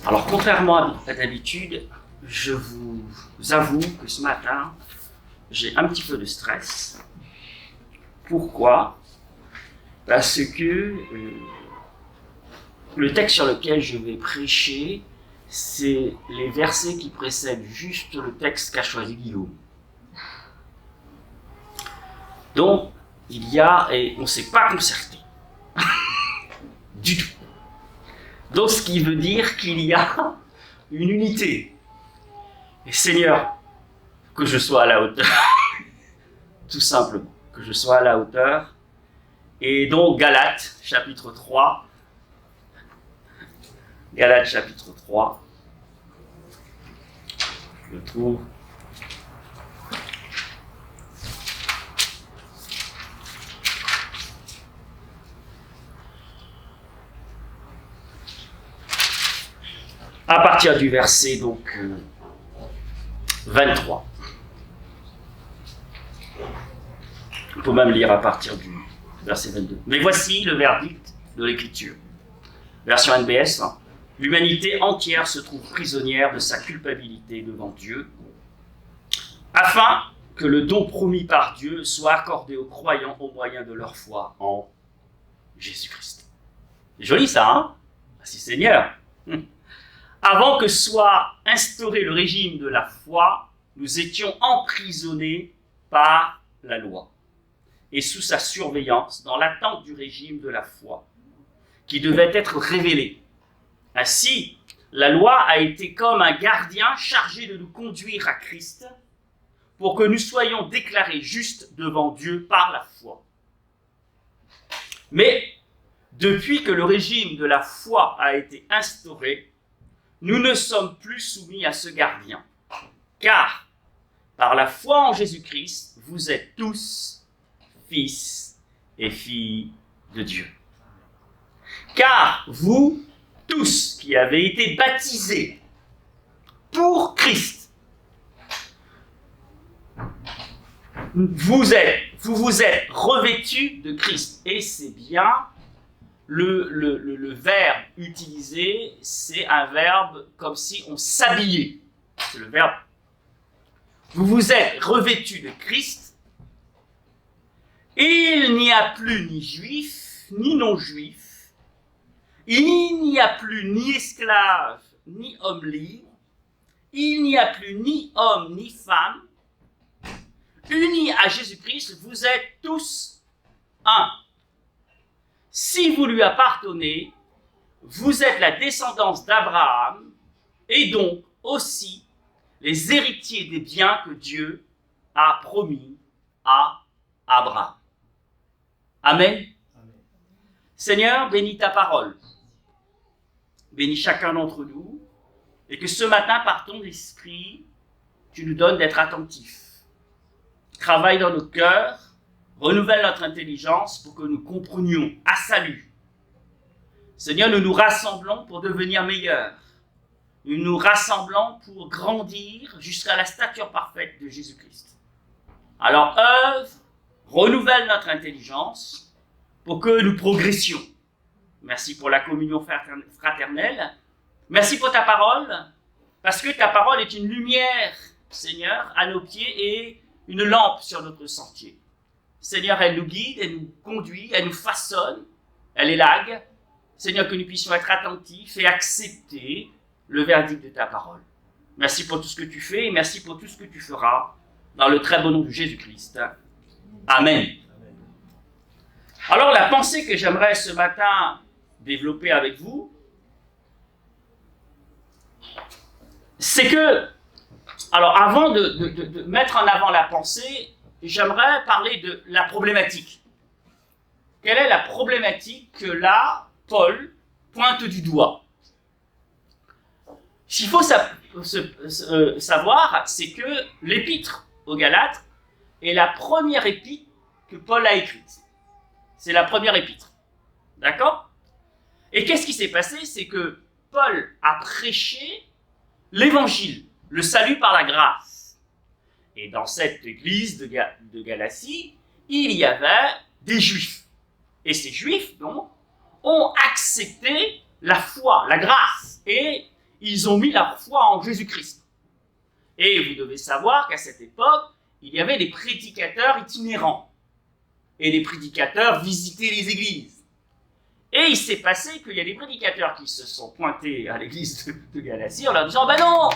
Alors, contrairement à d'habitude, je vous avoue que ce matin, j'ai un petit peu de stress. Pourquoi ? Parce que le texte sur lequel je vais prêcher, c'est les versets qui précèdent juste le texte qu'a choisi Guillaume. Donc, et on ne s'est pas concerté. Du tout. Donc, ce qui veut dire qu'il y a une unité. Et Seigneur, que je sois à la hauteur. Tout simplement, que je sois à la hauteur. Et donc, Galates, chapitre 3. Galates, chapitre 3. Je le trouve. À partir du verset, donc, 23. On peut même lire à partir du verset 22. Mais voici le verdict de l'Écriture. Version NBS. L'humanité entière se trouve prisonnière de sa culpabilité devant Dieu, afin que le don promis par Dieu soit accordé aux croyants au moyen de leur foi en Jésus-Christ. C'est joli ça, hein ? Merci Seigneur. Avant que soit instauré le régime de la foi, nous étions emprisonnés par la loi et sous sa surveillance dans l'attente du régime de la foi qui devait être révélé. Ainsi, la loi a été comme un gardien chargé de nous conduire à Christ pour que nous soyons déclarés justes devant Dieu par la foi. Mais depuis que le régime de la foi a été instauré, nous ne sommes plus soumis à ce gardien, car par la foi en Jésus-Christ, vous êtes tous fils et filles de Dieu. Car vous tous qui avez été baptisés pour Christ, vous vous êtes revêtus de Christ. Et c'est bien le verbe utilisé, c'est un verbe comme si on s'habillait. C'est le verbe. Vous vous êtes revêtus de Christ. Il n'y a plus ni juif, ni non-juif. Il n'y a plus ni esclave, ni homme libre. Il n'y a plus ni homme, ni femme. Unis à Jésus-Christ, vous êtes tous un. Si vous lui appartenez, vous êtes la descendance d'Abraham et donc aussi les héritiers des biens que Dieu a promis à Abraham. Amen. Amen. Seigneur, bénis ta parole. Bénis chacun d'entre nous et que ce matin, par ton esprit, tu nous donnes d'être attentifs. Travaille dans nos cœurs, renouvelle notre intelligence pour que nous comprenions à salut. Seigneur, nous nous rassemblons pour devenir meilleurs. Nous nous rassemblons pour grandir jusqu'à la stature parfaite de Jésus-Christ. Alors œuvre, renouvelle notre intelligence pour que nous progressions. Merci pour la communion fraternelle. Merci pour ta parole, parce que ta parole est une lumière, Seigneur, à nos pieds et une lampe sur notre sentier. Seigneur, elle nous guide, elle nous conduit, elle nous façonne, elle élague. Seigneur, que nous puissions être attentifs et accepter le verdict de ta parole. Merci pour tout ce que tu fais et merci pour tout ce que tu feras dans le très beau nom de Jésus-Christ. Amen. Alors, la pensée que j'aimerais ce matin développer avec vous, c'est que, alors avant de mettre en avant la pensée, j'aimerais parler de la problématique. Quelle est la problématique que là, Paul pointe du doigt ? Ce qu'il faut savoir, c'est que l'épître aux Galates est la première épître que Paul a écrite. C'est la première épître. D'accord ? Et qu'est-ce qui s'est passé ? C'est que Paul a prêché l'évangile, le salut par la grâce. Et dans cette église de Galatie, il y avait des juifs. Et ces juifs, donc, ont accepté la foi, la grâce. Et ils ont mis leur foi en Jésus-Christ. Et vous devez savoir qu'à cette époque, il y avait des prédicateurs itinérants. Et les prédicateurs visitaient les églises. Et il s'est passé qu'il y a des prédicateurs qui se sont pointés à l'église de Galatie en leur disant « Ben non,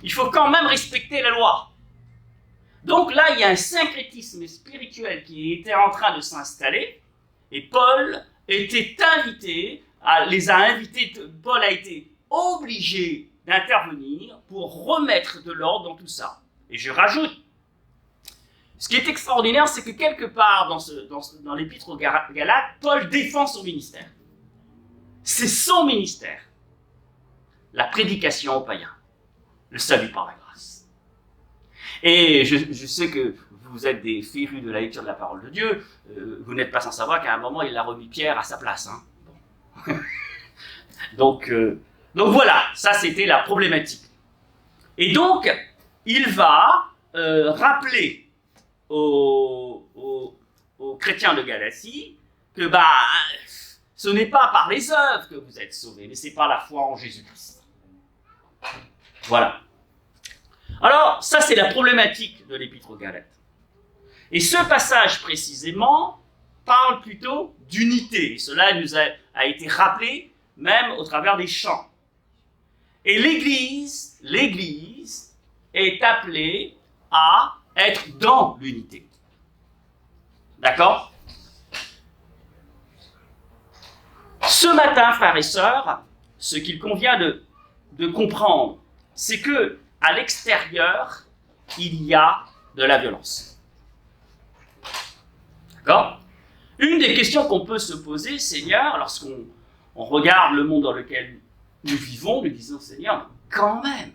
il faut quand même respecter la loi ». Donc là, il y a un syncrétisme spirituel qui était en train de s'installer, et Paul était invité, Paul a été obligé d'intervenir pour remettre de l'ordre dans tout ça. Et je rajoute, ce qui est extraordinaire, c'est que quelque part dans l'épître aux Galates, Paul défend son ministère. C'est son ministère. La prédication aux païens. Le salut par la grâce. Et je sais que vous êtes des férus de la lecture de la parole de Dieu. Vous n'êtes pas sans savoir qu'à un moment, il a remis Pierre à sa place. Hein. Bon. donc voilà, ça c'était la problématique. Et donc, il va rappeler aux chrétiens de Galatie que ce n'est pas par les œuvres que vous êtes sauvés, mais c'est par la foi en Jésus-Christ. Voilà. Alors, ça c'est la problématique de l'épître aux Galates. Et ce passage précisément parle plutôt d'unité. Et cela nous a été rappelé même au travers des chants. Et l'Église est appelée à être dans l'unité. D'accord ? Ce matin, frères et sœurs, ce qu'il convient de comprendre, c'est que à l'extérieur, il y a de la violence. D'accord ? Une des questions qu'on peut se poser, Seigneur, lorsqu'on regarde le monde dans lequel nous vivons, nous disons, Seigneur, quand même,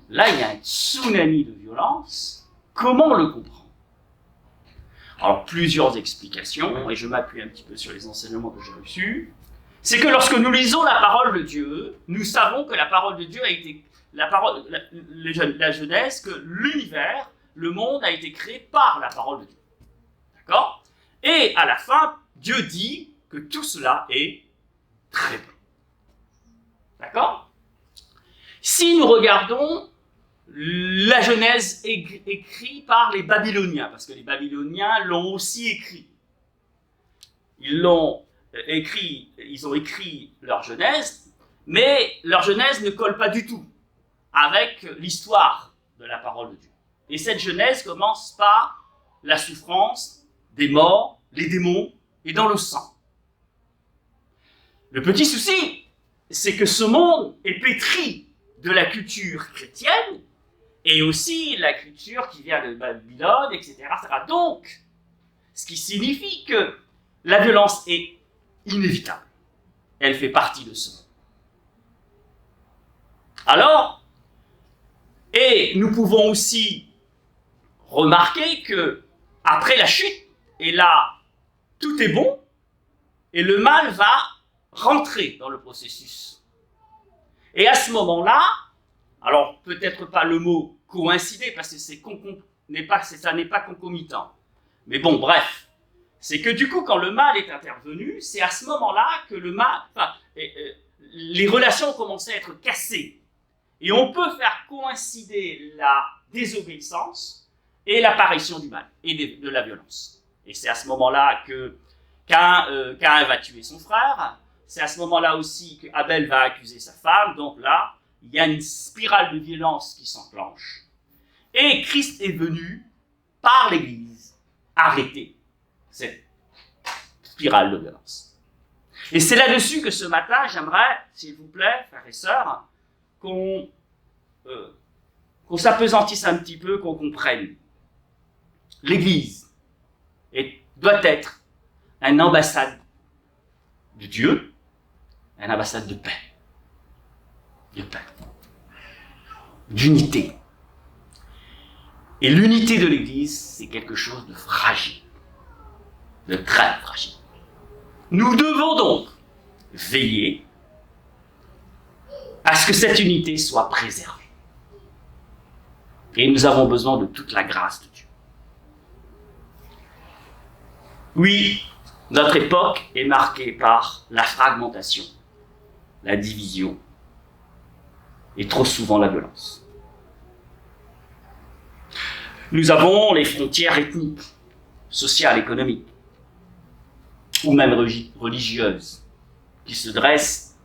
là, il y a un tsunami de violence. Comment on le comprend ? Alors, plusieurs explications, et je m'appuie un petit peu sur les enseignements que j'ai reçus. C'est que lorsque nous lisons la parole de Dieu, nous savons que la parole de Dieu a été, la Genèse, que l'univers, le monde a été créé par la parole de Dieu. D'accord ? Et à la fin, Dieu dit que tout cela est très bon. D'accord ? Si nous regardons la Genèse écrite par les Babyloniens, parce que les Babyloniens l'ont aussi écrit. Ils ont écrit leur Genèse, mais leur Genèse ne colle pas du tout avec l'histoire de la parole de Dieu. Et cette Genèse commence par la souffrance, des morts, les démons et dans le sang. Le petit souci, c'est que ce monde est pétri de la culture chrétienne et aussi la culture qui vient de Babylone, etc., etc. Donc, ce qui signifie que la violence est inévitable. Elle fait partie de ce monde. Alors, et nous pouvons aussi remarquer que après la chute, et là, tout est bon, et le mal va rentrer dans le processus. Et à ce moment-là, alors peut-être pas le mot coïncider, parce que ça n'est pas concomitant. Mais bon, bref, c'est que du coup, quand le mal est intervenu, c'est à ce moment-là que les relations ont commencé à être cassées. Et on peut faire coïncider la désobéissance et l'apparition du mal et de la violence. Et c'est à ce moment-là que Caïn va tuer son frère. C'est à ce moment-là aussi qu'Abel va accuser sa femme. Donc là, il y a une spirale de violence qui s'enclenche. Et Christ est venu, par l'Église, arrêter cette spirale de violence. Et c'est là-dessus que ce matin, j'aimerais, s'il vous plaît, frères et sœurs, qu'on s'apesantisse un petit peu, qu'on comprenne. L'Église doit être une ambassade de Dieu, une ambassade de paix, d'unité. Et l'unité de l'Église, c'est quelque chose de fragile, de très fragile. Nous devons donc veiller à ce que cette unité soit préservée. Et nous avons besoin de toute la grâce de Dieu. Oui, notre époque est marquée par la fragmentation, la division, et trop souvent la violence. Nous avons les frontières ethniques, sociales, économiques, ou même religieuses, qui se dressent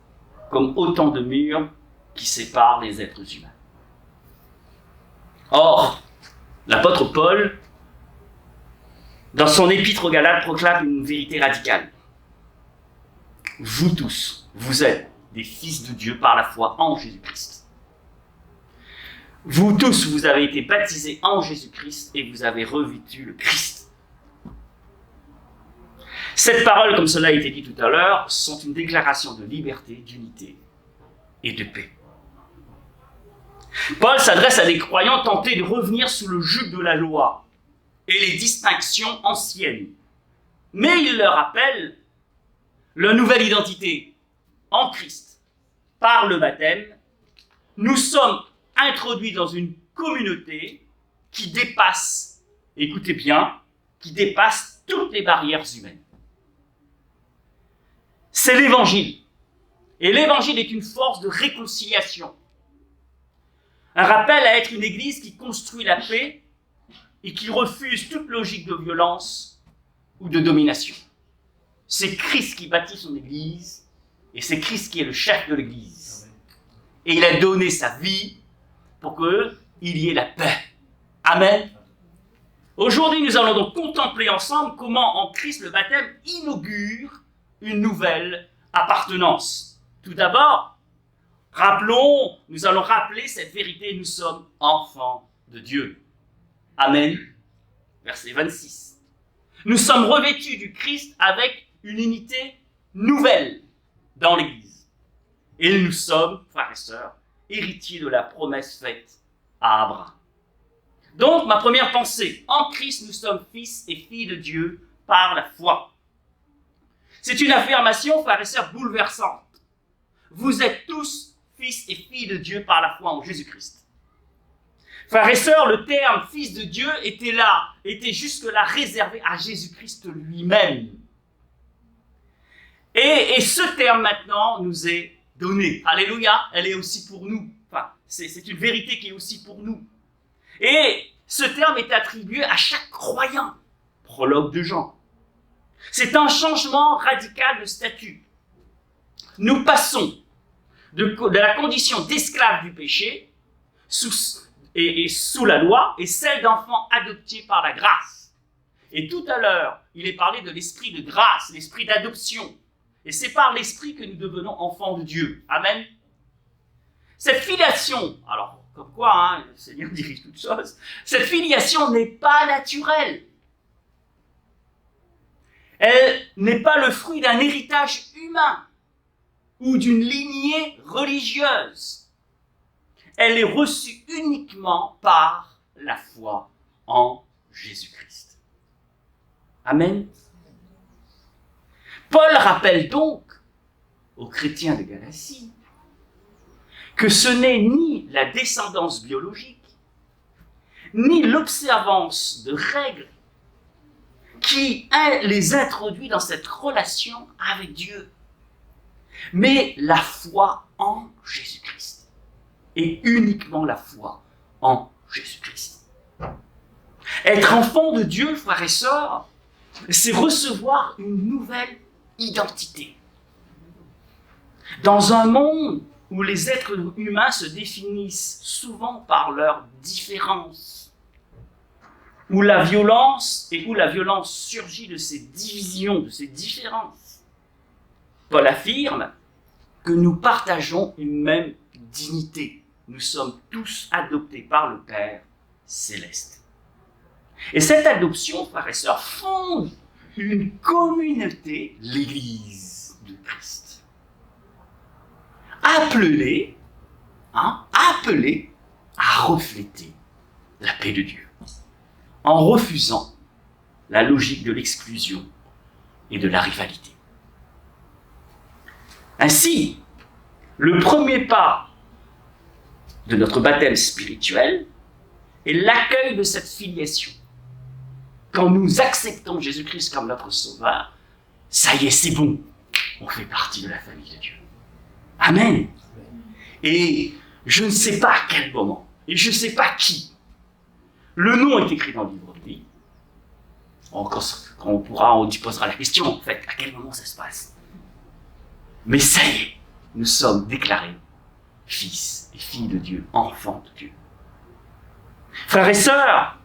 comme autant de murs qui séparent les êtres humains. Or, l'apôtre Paul, dans son épître aux Galates, proclame une vérité radicale. Vous tous, vous êtes des fils de Dieu par la foi en Jésus-Christ. Vous tous, vous avez été baptisés en Jésus-Christ et vous avez revêtu le Christ. Cette parole, comme cela a été dit tout à l'heure, sont une déclaration de liberté, d'unité et de paix. Paul s'adresse à des croyants tentés de revenir sous le joug de la loi et les distinctions anciennes. Mais il leur rappelle leur nouvelle identité en Christ. Par le baptême, nous sommes introduits dans une communauté qui dépasse, écoutez bien, qui dépasse toutes les barrières humaines. C'est l'évangile. Et l'évangile est une force de réconciliation. Un rappel à être une église qui construit la paix et qui refuse toute logique de violence ou de domination. C'est Christ qui bâtit son église et c'est Christ qui est le chef de l'église. Et il a donné sa vie pour qu'il y ait la paix. Amen. Aujourd'hui, nous allons donc contempler ensemble comment en Christ le baptême inaugure une nouvelle appartenance. Tout d'abord, nous allons rappeler cette vérité, nous sommes enfants de Dieu. Amen. Verset 26. Nous sommes revêtus du Christ avec une unité nouvelle dans l'Église. Et nous sommes, frères et sœurs, héritiers de la promesse faite à Abraham. Donc, ma première pensée, en Christ, nous sommes fils et filles de Dieu par la foi. C'est une affirmation, frères et sœurs, bouleversante. Vous êtes tous fils et filles de Dieu par la foi en Jésus-Christ. Frères et sœurs, le terme fils de Dieu était jusque-là réservé à Jésus-Christ lui-même. Et ce terme maintenant nous est donné. Alléluia, elle est aussi pour nous. Enfin, c'est une vérité qui est aussi pour nous. Et ce terme est attribué à chaque croyant. Prologue de Jean. C'est un changement radical de statut. Nous passons de la condition d'esclave du péché sous la loi et celle d'enfant adopté par la grâce. Et tout à l'heure, il est parlé de l'esprit de grâce, l'esprit d'adoption. Et c'est par l'esprit que nous devenons enfants de Dieu. Amen. Cette filiation, alors comme quoi, le Seigneur dirige toutes choses, cette filiation n'est pas naturelle. Elle n'est pas le fruit d'un héritage humain ou d'une lignée religieuse. Elle est reçue uniquement par la foi en Jésus-Christ. Amen. Paul rappelle donc aux chrétiens de Galatie que ce n'est ni la descendance biologique, ni l'observance de règles qui les introduit dans cette relation avec Dieu, mais la foi en Jésus-Christ. Et uniquement la foi en Jésus-Christ. Être enfant de Dieu, frères et sœurs, c'est recevoir une nouvelle identité. Dans un monde où les êtres humains se définissent souvent par leurs différences, où la violence surgit de ces divisions, de ces différences, Paul affirme que nous partageons une même dignité. Nous sommes tous adoptés par le Père céleste. Et cette adoption, frères et sœurs, fonde une communauté, l'Église de Christ. Appelée à refléter la paix de Dieu, en refusant la logique de l'exclusion et de la rivalité. Ainsi, le premier pas de notre baptême spirituel est l'accueil de cette filiation. Quand nous acceptons Jésus-Christ comme notre Sauveur, ça y est, c'est bon, on fait partie de la famille de Dieu. Amen. Et je ne sais pas à quel moment, et je ne sais pas qui. Le nom est écrit dans le livre de vie. Quand on y posera la question, en fait, à quel moment ça se passe. Mais ça y est, nous sommes déclarés fils et filles de Dieu, enfants de Dieu. Frères et sœurs,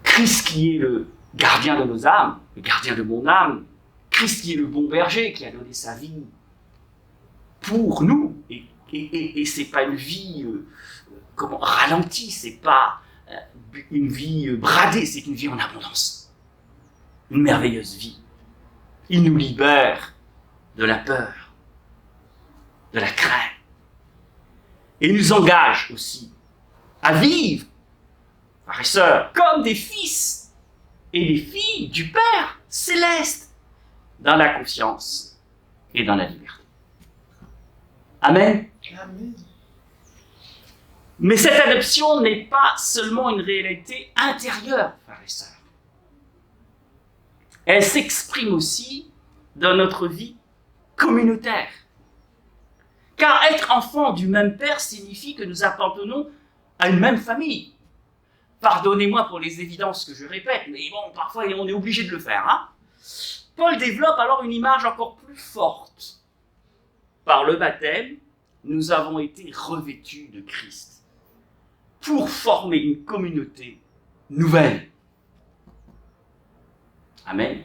Christ qui est le gardien de nos âmes, le gardien de mon âme, Christ qui est le bon berger, qui a donné sa vie pour nous, et c'est pas une vie ralentie, c'est pas une vie bradée, c'est une vie en abondance, une merveilleuse vie. Il nous libère de la peur, de la crainte, et il nous engage aussi à vivre, frères et sœurs, comme des fils et des filles du Père céleste, dans la confiance et dans la liberté. Amen. Amen. Mais cette adoption n'est pas seulement une réalité intérieure, frères et sœurs. Elle s'exprime aussi dans notre vie communautaire. Car être enfant du même Père signifie que nous appartenons à une même famille. Pardonnez-moi pour les évidences que je répète, mais bon, parfois on est obligé de le faire. Hein. Paul développe alors une image encore plus forte. Par le baptême, nous avons été revêtus de Christ pour former une communauté nouvelle. Amen.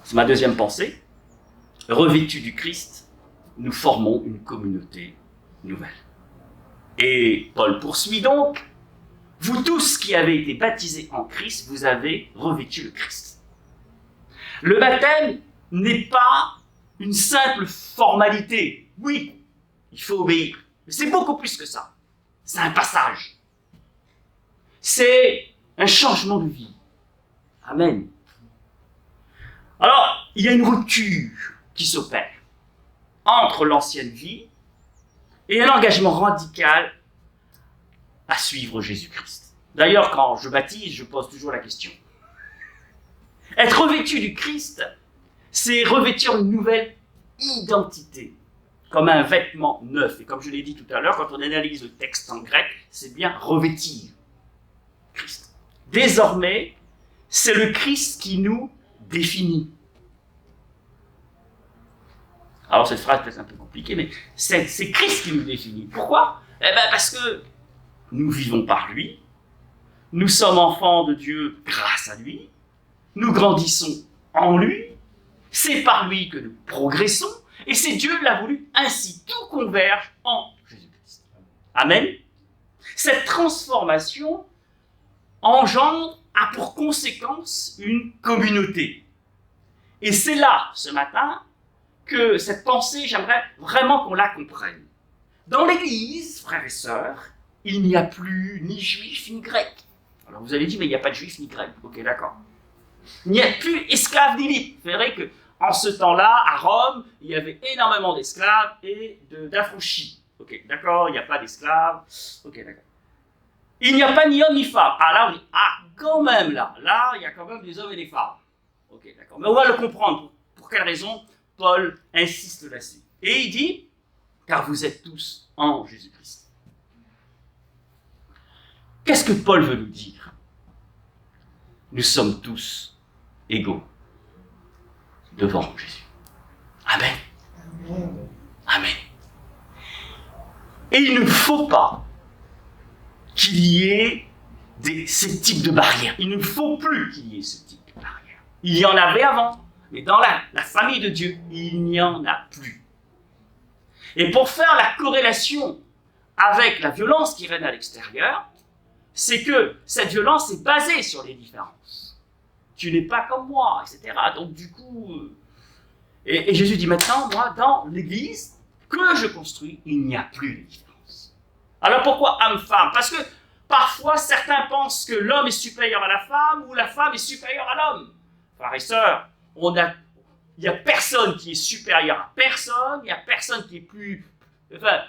C'est ma deuxième pensée. Revêtus du Christ, nous formons une communauté nouvelle. Et Paul poursuit donc, vous tous qui avez été baptisés en Christ, vous avez revêtu le Christ. Le baptême n'est pas une simple formalité. Oui, il faut obéir. Mais c'est beaucoup plus que ça. C'est un passage. C'est un changement de vie. Amen. Alors, il y a une rupture qui s'opère entre l'ancienne vie et un engagement radical à suivre Jésus-Christ. D'ailleurs, quand je baptise, je pose toujours la question. Être revêtu du Christ, c'est revêtir une nouvelle identité, comme un vêtement neuf. Et comme je l'ai dit tout à l'heure, quand on analyse le texte en grec, c'est bien revêtir Christ. Désormais, c'est le Christ qui nous définit. Alors cette phrase est peut-être un peu compliquée, mais c'est Christ qui nous définit. Pourquoi ? Parce que nous vivons par lui, nous sommes enfants de Dieu grâce à lui, nous grandissons en lui, c'est par lui que nous progressons, et c'est Dieu l'a voulu ainsi. Tout converge en Jésus-Christ. Amen. Cette transformation a pour conséquence une communauté. Et c'est là, ce matin, que cette pensée, j'aimerais vraiment qu'on la comprenne. Dans l'Église, frères et sœurs, il n'y a plus ni juif ni grec. Alors vous allez dire, mais il n'y a pas de juif ni grec. Ok, d'accord. Il n'y a plus esclaves ni libres. Vous verrez qu'en ce temps-là, à Rome, il y avait énormément d'esclaves et d'affranchis. Ok, d'accord, il n'y a pas d'esclaves. Ok, d'accord. Il n'y a pas ni homme ni femme. Ah là, on dit, quand même là, il y a quand même des hommes et des femmes. Ok, d'accord. Mais on va le comprendre. Pour quelle raison Paul insiste là-dessus. Et il dit, car vous êtes tous en Jésus-Christ. Qu'est-ce que Paul veut nous dire ? Nous sommes tous égaux devant Jésus. Amen. Amen. Amen. Et il ne faut pas qu'il y ait ces types de barrières. Il ne faut plus qu'il y ait ce type de barrières. Il y en avait avant. Mais dans la famille de Dieu, il n'y en a plus. Et pour faire la corrélation avec la violence qui règne à l'extérieur, c'est que cette violence est basée sur les différences. Tu n'es pas comme moi, etc. Donc du coup... Et Jésus dit maintenant, moi, dans l'Église que je construis, il n'y a plus de différence. Alors pourquoi homme-femme ? Parce que parfois, certains pensent que l'homme est supérieur à la femme ou la femme est supérieure à l'homme. Frères et sœurs, il n'y a personne qui est supérieur à personne, il n'y a personne qui est plus... Enfin,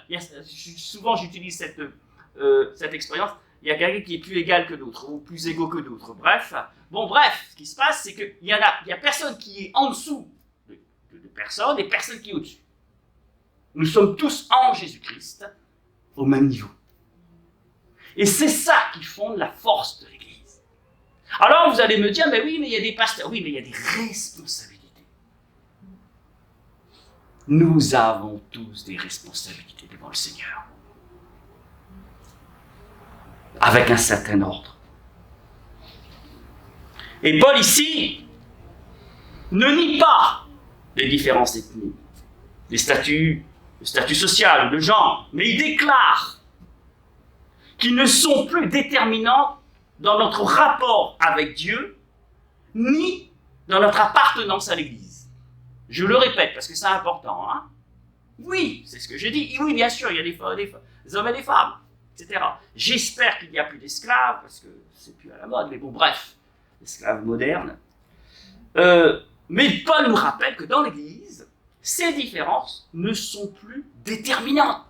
souvent j'utilise cette expérience, il y a quelqu'un qui est plus égal que d'autres, ou plus égaux que d'autres. Bref, ce qui se passe, c'est qu'il y a personne qui est en dessous de personne et personne qui est au-dessus. Nous sommes tous en Jésus-Christ au même niveau. Et c'est ça qui fonde la force de l'Église. Alors vous allez me dire, mais oui, mais il y a des pasteurs. Oui, mais il y a des responsabilités. Nous avons tous des responsabilités devant le Seigneur. Avec un certain ordre. Et Paul ici ne nie pas les différences ethniques, les statuts, le statut social ou de genre, mais il déclare qu'ils ne sont plus déterminants dans notre rapport avec Dieu, ni dans notre appartenance à l'Église. Je le répète parce que c'est important. Hein? Oui, c'est ce que je dis. Oui, bien sûr, il y a des hommes et des femmes, etc. J'espère qu'il n'y a plus d'esclaves, parce que c'est plus à la mode, mais bon, bref, esclaves modernes. Mais Paul nous rappelle que dans l'Église, ces différences ne sont plus déterminantes.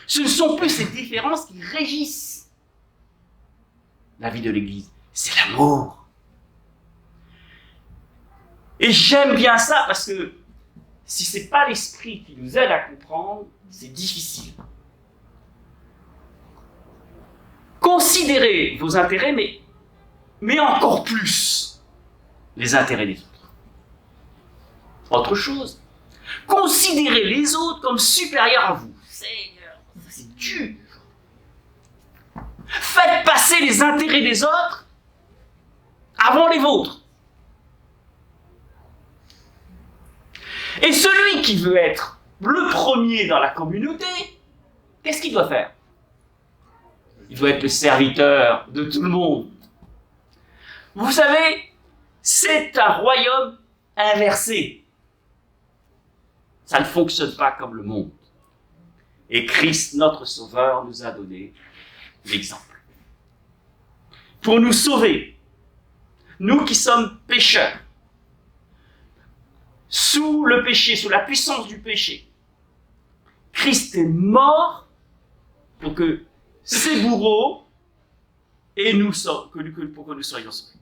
Ce ne sont plus ces différences qui régissent la vie de l'Église. C'est l'amour. Et j'aime bien ça parce que si ce n'est pas l'esprit qui nous aide à comprendre, c'est difficile. Considérez vos intérêts, mais encore plus les intérêts des autres. Autre chose, considérez les autres comme supérieurs à vous. Seigneur, c'est dur. Faites passer les intérêts des autres avant les vôtres. Et celui qui veut être le premier dans la communauté, qu'est-ce qu'il doit faire? Il doit être le serviteur de tout le monde. Vous savez, c'est un royaume inversé. Ça ne fonctionne pas comme le monde. Et Christ, notre Sauveur, nous a donné l'exemple. Pour nous sauver, nous qui sommes pécheurs, sous le péché, sous la puissance du péché, Christ est mort pour que ses bourreaux et nous pour que nous soyons sauvés.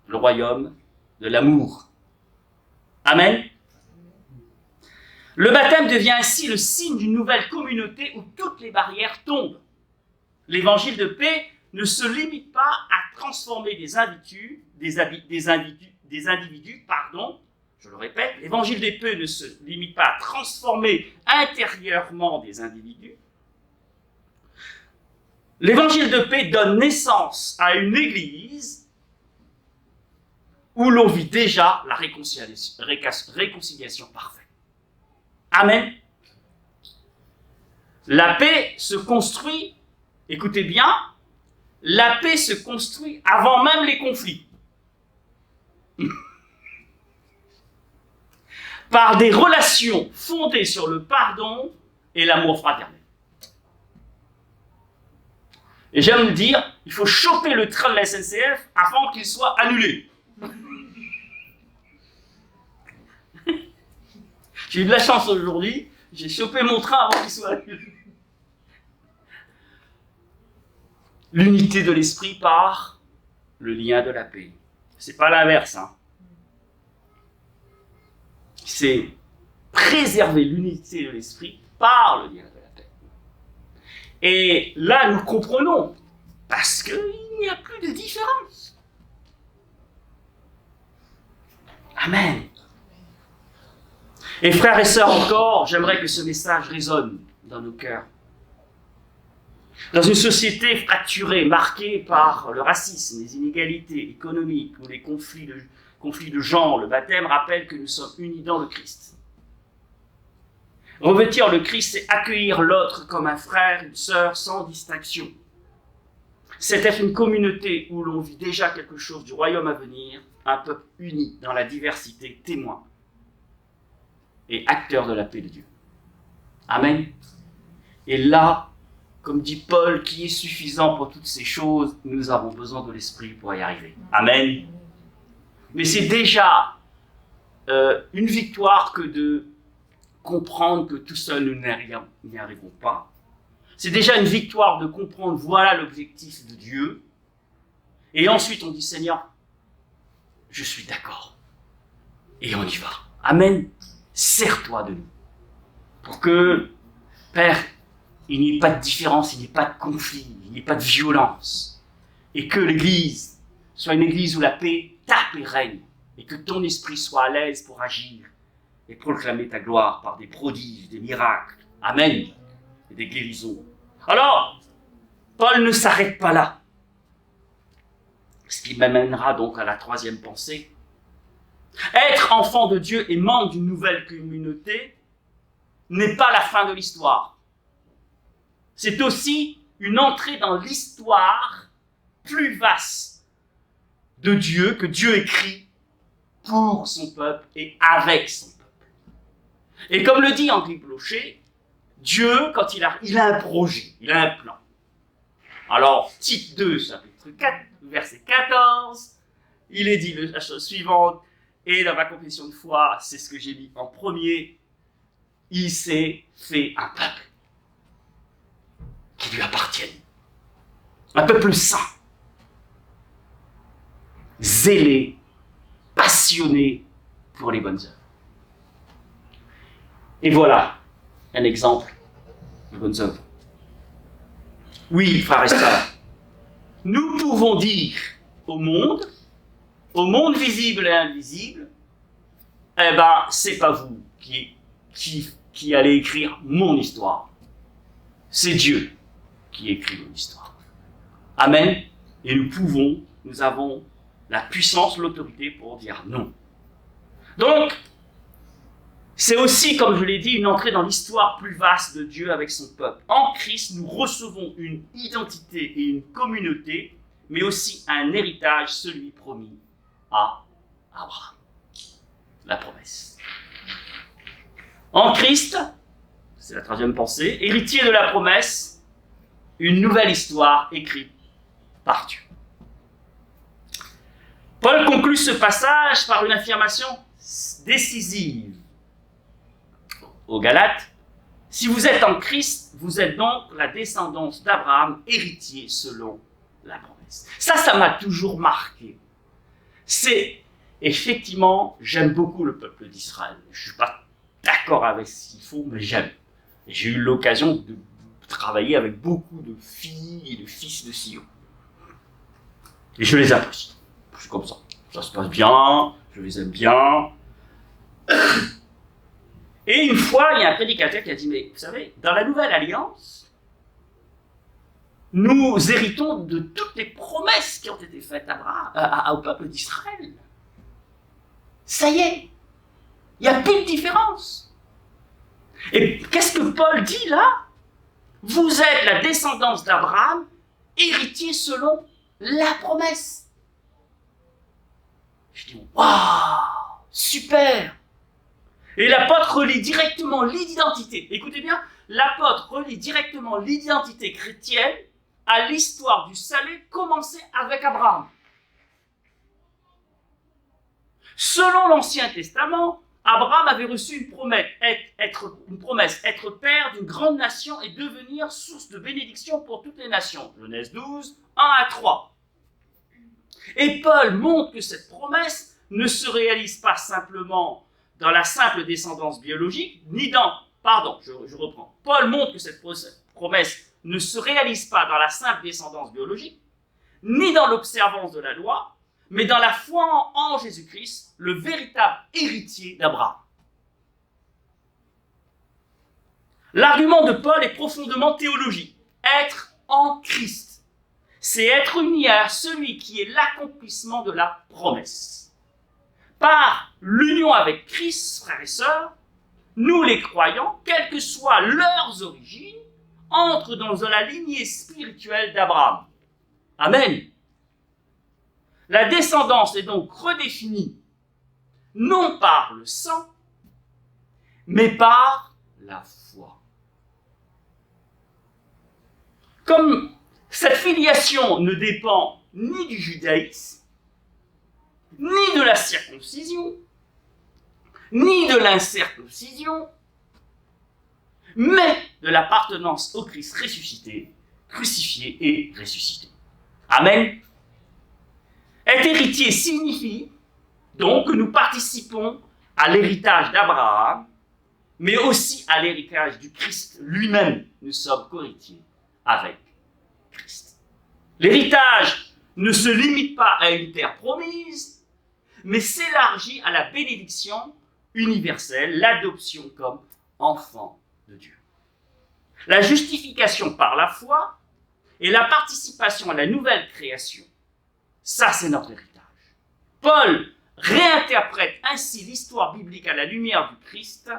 Le royaume de l'amour. Amen. Le baptême devient ainsi le signe d'une nouvelle communauté où toutes les barrières tombent. L'évangile de paix ne se limite pas à transformer des individus, je le répète, l'évangile de paix ne se limite pas à transformer intérieurement des individus. L'évangile de paix donne naissance à une église où l'on vit déjà la réconciliation parfaite. Amen. La paix se construit, écoutez bien, la paix se construit avant même les conflits. Par des relations fondées sur le pardon et l'amour fraternel. Et j'aime dire, il faut choper le train de la SNCF avant qu'il soit annulé. J'ai eu de la chance aujourd'hui, j'ai chopé mon train avant qu'il soit annulé. L'unité de l'esprit par le lien de la paix. C'est pas l'inverse, hein. C'est préserver l'unité de l'esprit par le lien de la paix. Et là, nous comprenons, parce qu'il n'y a plus de différence. Amen. Et frères et sœurs encore, j'aimerais que ce message résonne dans nos cœurs. Dans une société fracturée, marquée par le racisme, les inégalités économiques ou les conflits de genre, le baptême rappelle que nous sommes unis dans le Christ. Revêtir le Christ, c'est accueillir l'autre comme un frère, une sœur, sans distinction. C'est être une communauté où l'on vit déjà quelque chose du royaume à venir, un peuple uni dans la diversité, témoin et acteur de la paix de Dieu. Amen. Et là, comme dit Paul, qui est suffisant pour toutes ces choses, nous avons besoin de l'Esprit pour y arriver. Amen. Mais c'est déjà une victoire que de comprendre que tout seul nous n'y arriverons pas. C'est déjà une victoire de comprendre voilà l'objectif de Dieu. Et ensuite on dit Seigneur, je suis d'accord. Et on y va. Amen. Sers-toi de nous. pour que, Père, il n'y ait pas de différence, il n'y ait pas de conflit, il n'y ait pas de violence, et que l'Église soit une Église où la paix, ta paix règne, et que ton esprit soit à l'aise pour agir et proclamer ta gloire par des prodiges, des miracles, amen, et des guérisons. Alors, Paul ne s'arrête pas là, ce qui m'amènera donc à la troisième pensée. Être enfant de Dieu et membre d'une nouvelle communauté n'est pas la fin de l'histoire. C'est aussi une entrée dans l'histoire plus vaste de Dieu, que Dieu écrit pour son peuple et avec son peuple. Et comme le dit Henri Blocher, Dieu, quand il a un projet, il a un plan. Alors, Tite 2, chapitre 4, verset 14, il est dit la chose suivante, et dans ma confession de foi, c'est ce que j'ai dit en premier, il s'est fait un peuple qui lui appartienne. Un peuple saint, zélé, passionné pour les bonnes œuvres. Et voilà un exemple de bonnes œuvres. Oui, frères et sœurs, nous pouvons dire au monde visible et invisible, eh ben, c'est pas vous qui allez écrire mon histoire. C'est Dieu qui écrit mon histoire. Amen. Et nous avons la puissance, l'autorité pour dire non. Donc, c'est aussi, comme je l'ai dit, une entrée dans l'histoire plus vaste de Dieu avec son peuple. En Christ, nous recevons une identité et une communauté, mais aussi un héritage, celui promis à Abraham. La promesse. En Christ, c'est la troisième pensée, héritier de la promesse, une nouvelle histoire écrite par Dieu. Paul conclut ce passage par une affirmation décisive aux Galates. Si vous êtes en Christ, vous êtes donc la descendance d'Abraham, héritier selon la promesse. Ça m'a toujours marqué. C'est, effectivement, j'aime beaucoup le peuple d'Israël. Je ne suis pas d'accord avec ce qu'il faut, mais j'aime. Et j'ai eu l'occasion de travailler avec beaucoup de filles et de fils de Sion. Et je les apprécie. Je suis comme ça. Ça se passe bien, je les aime bien. Et une fois, il y a un prédicateur qui a dit, mais vous savez, dans la Nouvelle Alliance, nous héritons de toutes les promesses qui ont été faites au peuple d'Israël. Ça y est, il n'y a plus de différence. Et qu'est-ce que Paul dit là? Vous êtes la descendance d'Abraham, héritier selon la promesse. Je dis, waouh, super! Et l'apôtre relie directement l'identité. Écoutez bien, l'apôtre relie directement l'identité chrétienne à l'histoire du salut commencée avec Abraham. Selon l'Ancien Testament, Abraham avait reçu une promesse, être père d'une grande nation et devenir source de bénédiction pour toutes les nations. Genèse 12, 1-3. Et Paul montre que cette promesse ne se réalise pas simplement dans la simple descendance biologique, je reprends. Paul montre que cette promesse ne se réalise pas dans la simple descendance biologique, ni dans l'observance de la loi, mais dans la foi en Jésus-Christ, le véritable héritier d'Abraham. L'argument de Paul est profondément théologique. Être en Christ, c'est être uni à celui qui est l'accomplissement de la promesse. Par l'union avec Christ, frères et sœurs, nous les croyants, quelles que soient leurs origines, entrent dans la lignée spirituelle d'Abraham. Amen. La descendance est donc redéfinie, non par le sang, mais par la foi. Comme cette filiation ne dépend ni du judaïsme, ni de la circoncision, ni de l'incirconcision, mais de l'appartenance au Christ ressuscité, crucifié et ressuscité. Amen. Être héritier signifie donc que nous participons à l'héritage d'Abraham, mais aussi à l'héritage du Christ lui-même. Nous sommes co-héritiers avec Christ. L'héritage ne se limite pas à une terre promise, mais s'élargit à la bénédiction universelle, l'adoption comme enfant de Dieu. La justification par la foi et la participation à la nouvelle création, ça c'est notre héritage. Paul réinterprète ainsi l'histoire biblique à la lumière du Christ.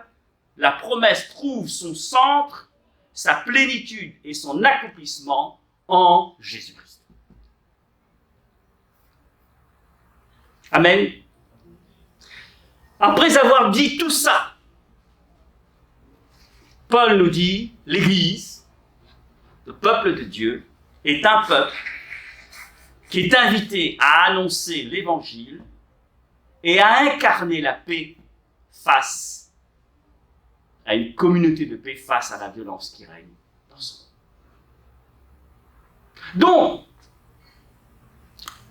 La promesse trouve son centre, sa plénitude et son accomplissement en Jésus-Christ. Amen. Après avoir dit tout ça, Paul nous dit, l'Église, le peuple de Dieu, est un peuple qui est invité à annoncer l'Évangile et à incarner la paix face à une communauté de paix face à la violence qui règne dans son monde. Donc,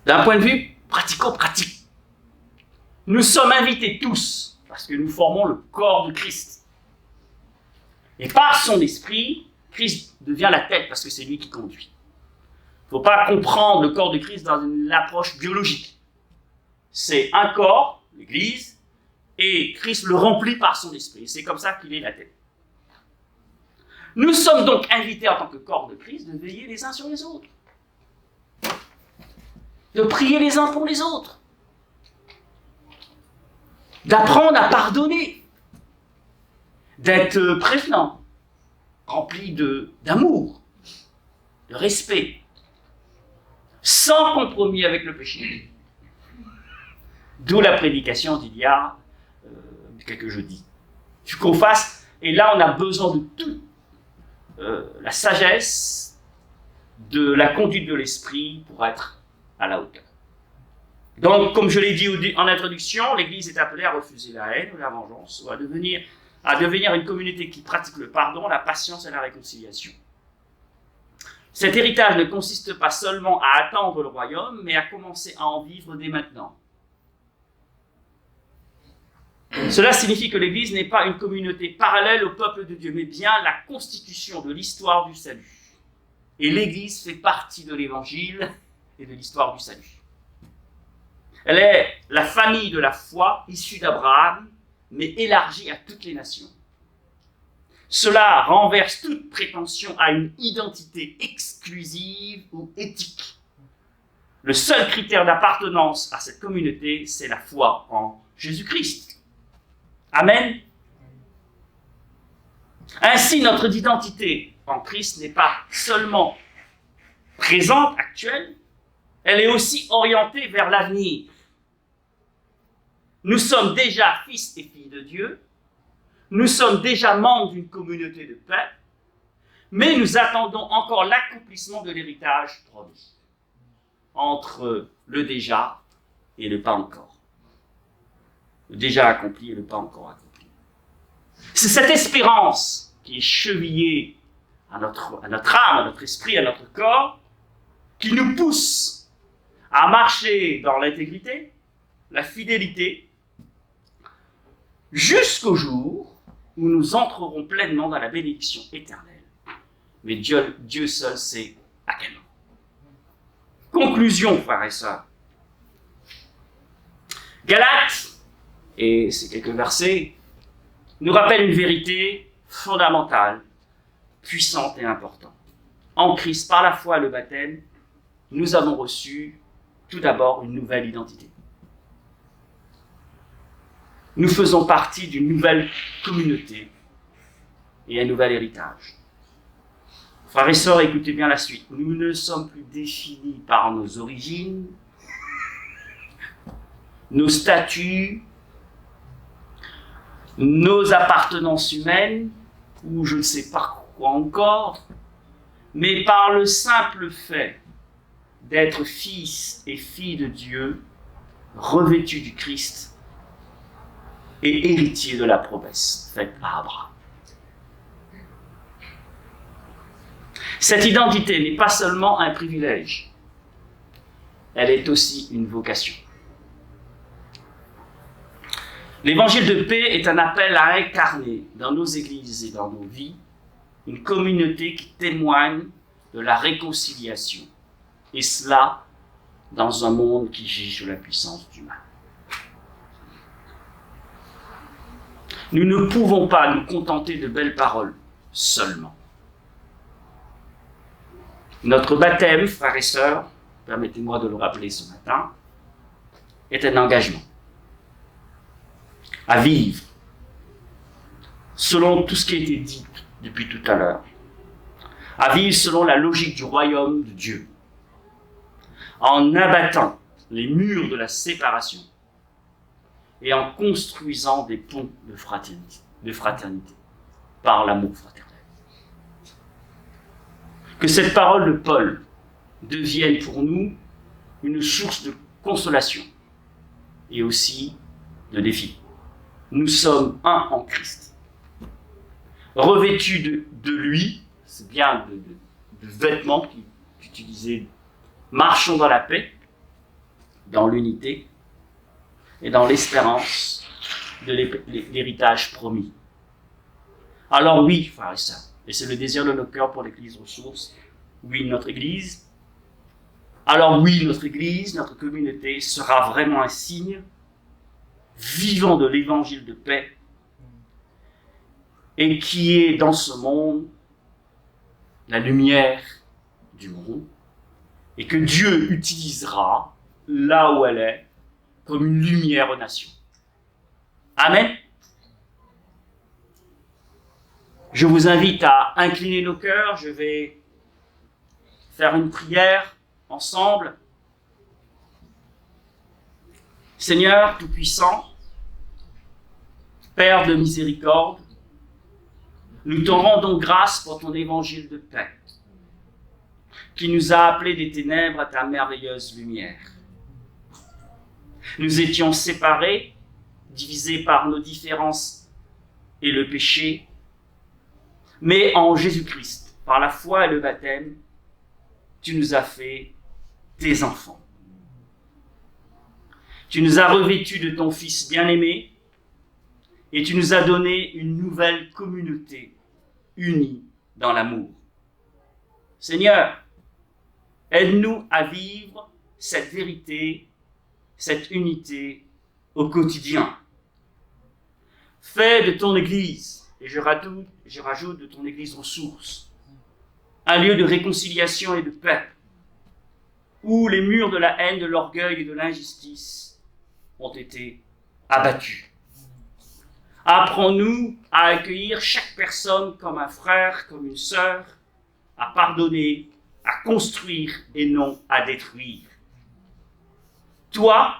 d'un point de vue pratico-pratique, nous sommes invités tous, parce que nous formons le corps de Christ. Et par son esprit, Christ devient la tête, parce que c'est lui qui conduit. Il ne faut pas comprendre le corps de Christ dans une approche biologique. C'est un corps, l'Église, et Christ le remplit par son esprit. C'est comme ça qu'il est la tête. Nous sommes donc invités en tant que corps de Christ de veiller les uns sur les autres. De prier les uns pour les autres. D'apprendre à pardonner. D'être prévenant. Rempli d'amour, de respect. Sans compromis avec le péché. D'où la prédication d'il y a quelques jeudis. Tu qu'on fasse, et là on a besoin de tout. La sagesse, de la conduite de l'esprit pour être à la hauteur. Donc, comme je l'ai dit en introduction, l'Église est appelée à refuser la haine ou la vengeance, ou à devenir une communauté qui pratique le pardon, la patience et la réconciliation. Cet héritage ne consiste pas seulement à attendre le royaume, mais à commencer à en vivre dès maintenant. Cela signifie que l'Église n'est pas une communauté parallèle au peuple de Dieu, mais bien la constitution de l'histoire du salut. Et l'Église fait partie de l'Évangile et de l'histoire du salut. Elle est la famille de la foi issue d'Abraham, mais élargie à toutes les nations. Cela renverse toute prétention à une identité exclusive ou éthique. Le seul critère d'appartenance à cette communauté, c'est la foi en Jésus-Christ. Amen. Ainsi, notre identité en Christ n'est pas seulement présente, actuelle, elle est aussi orientée vers l'avenir. Nous sommes déjà fils et filles de Dieu, nous sommes déjà membres d'une communauté de paix, mais nous attendons encore l'accomplissement de l'héritage promis, entre le déjà et le pas encore. Le déjà accompli et le pas encore accompli. C'est cette espérance qui est chevillée à notre âme, à notre esprit, à notre corps, qui nous pousse à marcher dans l'intégrité, la fidélité, jusqu'au jour où nous entrerons pleinement dans la bénédiction éternelle. Mais Dieu seul sait à quel moment. Conclusion, frères et sœurs. Galates, et ces quelques versets, nous rappellent une vérité fondamentale, puissante et importante. En Christ, par la foi et le baptême, nous avons reçu tout d'abord une nouvelle identité. Nous faisons partie d'une nouvelle communauté et un nouvel héritage. Frères et sœurs, écoutez bien la suite. Nous ne sommes plus définis par nos origines, nos statuts, nos appartenances humaines, ou je ne sais pas quoi encore, mais par le simple fait d'être fils et filles de Dieu, revêtus du Christ et héritiers de la promesse faite à Abraham. Cette identité n'est pas seulement un privilège, elle est aussi une vocation. L'évangile de paix est un appel à incarner dans nos églises et dans nos vies une communauté qui témoigne de la réconciliation. Et cela dans un monde qui gît sous la puissance du mal. Nous ne pouvons pas nous contenter de belles paroles seulement. Notre baptême, frères et sœurs, permettez-moi de le rappeler ce matin, est un engagement à vivre selon tout ce qui a été dit depuis tout à l'heure, à vivre selon la logique du royaume de Dieu, en abattant les murs de la séparation et en construisant des ponts de fraternité par l'amour fraternel. Que cette parole de Paul devienne pour nous une source de consolation et aussi de défi. Nous sommes un en Christ. Revêtus de lui, c'est bien de vêtements qu'utilisait, marchons dans la paix, dans l'unité et dans l'espérance de l'héritage promis. Alors oui, frères et sœurs, et c'est le désir de nos cœurs pour l'Église Ressources, oui, notre Église, alors oui, notre Église, notre communauté sera vraiment un signe vivant de l'évangile de paix et qui est dans ce monde la lumière du monde et que Dieu utilisera là où elle est comme une lumière aux nations. Amen. Je vous invite à incliner nos cœurs. Je vais faire une prière ensemble. Seigneur Tout-Puissant, Père de miséricorde, nous te rendons grâce pour ton évangile de paix, qui nous a appelés des ténèbres à ta merveilleuse lumière. Nous étions séparés, divisés par nos différences et le péché, mais en Jésus-Christ, par la foi et le baptême, tu nous as fait tes enfants. Tu nous as revêtus de ton Fils bien-aimé et tu nous as donné une nouvelle communauté unie dans l'amour. Seigneur, aide-nous à vivre cette vérité, cette unité au quotidien. Fais de ton Église, et je rajoute de ton Église Ressources, un lieu de réconciliation et de paix, où les murs de la haine, de l'orgueil et de l'injustice ont été abattus. Apprends-nous à accueillir chaque personne comme un frère, comme une sœur, à pardonner, à construire et non à détruire. Toi,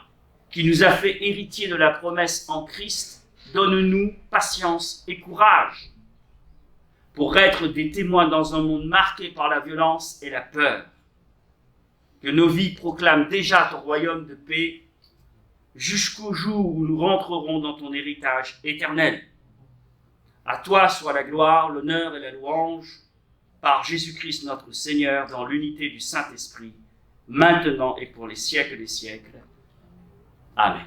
qui nous as fait héritiers de la promesse en Christ, donne-nous patience et courage pour être des témoins dans un monde marqué par la violence et la peur. Que nos vies proclament déjà ton royaume de paix jusqu'au jour où nous rentrerons dans ton héritage éternel. À toi soit la gloire, l'honneur et la louange, par Jésus-Christ notre Seigneur, dans l'unité du Saint-Esprit, maintenant et pour les siècles des siècles. Amen.